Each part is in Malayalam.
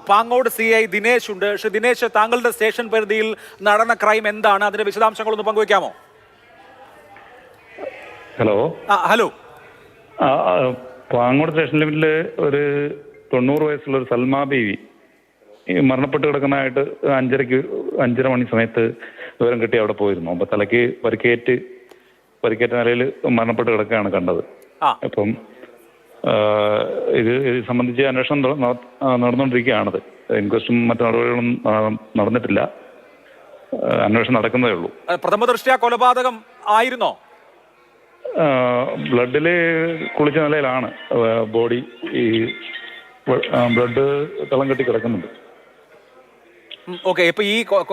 പാങ്ങോട് CI ദിനേശ് ഉണ്ട്. ശ്രീ ദിനേശ്, താങ്കളുടെ സ്റ്റേഷൻ പരിധിയിൽ നടന്ന ക്രൈം എന്താണ്? അതിന്റെ വിശദാംശങ്ങളൊന്ന് പങ്കുവയ്ക്കാമോ? ഹലോ. ഹലോ. പാങ്ങോട് സ്റ്റേഷൻ ലിമിറ്റില് ഒരു 90 വയസ്സുള്ള ഒരു സൽമാ ബീവി മരണപ്പെട്ട് കിടക്കുന്നതായിട്ട് 5:30 മണി സമയത്ത് വിവരം കിട്ടി അവിടെ പോയിരുന്നു. അപ്പൊ തലയ്ക്ക് പരിക്കേറ്റ നിലയിൽ മരണപ്പെട്ട് കിടക്കുകയാണ് കണ്ടത്. അപ്പം ഇത് സംബന്ധിച്ച് അന്വേഷണം നടന്നുകൊണ്ടിരിക്കുകയാണത്. ഇൻക്വസ്റ്റും മറ്റു നടപടികളും നടന്നിട്ടില്ല. അന്വേഷണം നടക്കുന്നതേ ഉള്ളൂ. പ്രഥമ ദൃഷ്ട്യാ കൊലപാതകം ആയിരുന്നോ? ബ്ലഡില് കുളിച്ച നിലയിലാണ് ബോഡി. ഈ ബ്ലഡ് തളം കെട്ടി കിടക്കുന്നുണ്ട്. ഓക്കെ.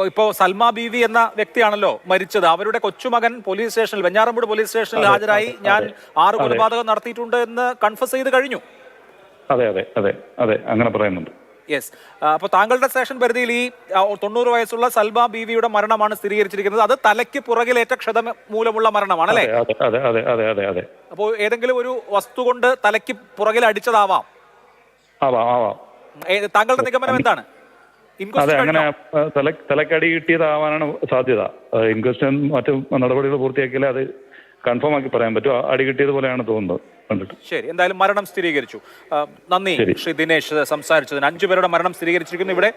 ഇപ്പോ സൽമാ ബീവി എന്ന വ്യക്തിയാണല്ലോ മരിച്ചത്. അവരുടെ കൊച്ചുമകൻ പോലീസ് സ്റ്റേഷനിൽ, വെഞ്ഞാറമൂട് പോലീസ് സ്റ്റേഷനിൽ ഹാജരായി ഞാൻ 6 കൊലപാതകം നടത്തിയിട്ടുണ്ട് എന്ന് കൺഫസ് ചെയ്ത് കഴിഞ്ഞു. അതെ അതെ അതെ അതെ അങ്ങനെ പറയുന്നുണ്ട്. യെസ്. അപ്പോൾ താങ്കളുടെ സ്റ്റേഷൻ പരിധിയിൽ ഈ 90 വയസ്സുള്ള സൽമാ ബീവിയുടെ മരണമാണ് സ്ഥിരീകരിച്ചിരിക്കുന്നത്. അത് തലയ്ക്ക് പുറകിലേറ്റ ക്ഷതം മൂലമുള്ള മരണമാണ് അല്ലേ? അതെ അതെ അതെ അതെ അതെ. അപ്പോൾ ഏതെങ്കിലും ഒരു വസ്തു കൊണ്ട് തലയ്ക്ക് പുറകിൽ അടിച്ചതാവാം. താങ്കളുടെ നിഗമനം എന്താണ്? അതെ, അങ്ങനെ തലക്കടി കിട്ടിയതാവാനാണ് സാധ്യത. ഇൻക്വസ്റ്റും മറ്റു നടപടികൾ പൂർത്തിയാക്കിയാലേ അത് കൺഫേം ആക്കി പറയാൻ പറ്റും. അടി കിട്ടിയത് പോലെയാണ് തോന്നുന്നത് കണ്ടിട്ട്. ശരി, എന്തായാലും മരണം സ്ഥിരീകരിച്ചു. നന്ദി ശ്രീ ദിനേശ് സംസാരിച്ചതിന്. 5 പേരുടെ മരണം സ്ഥിരീകരിച്ചിരിക്കുന്നു ഇവിടെ.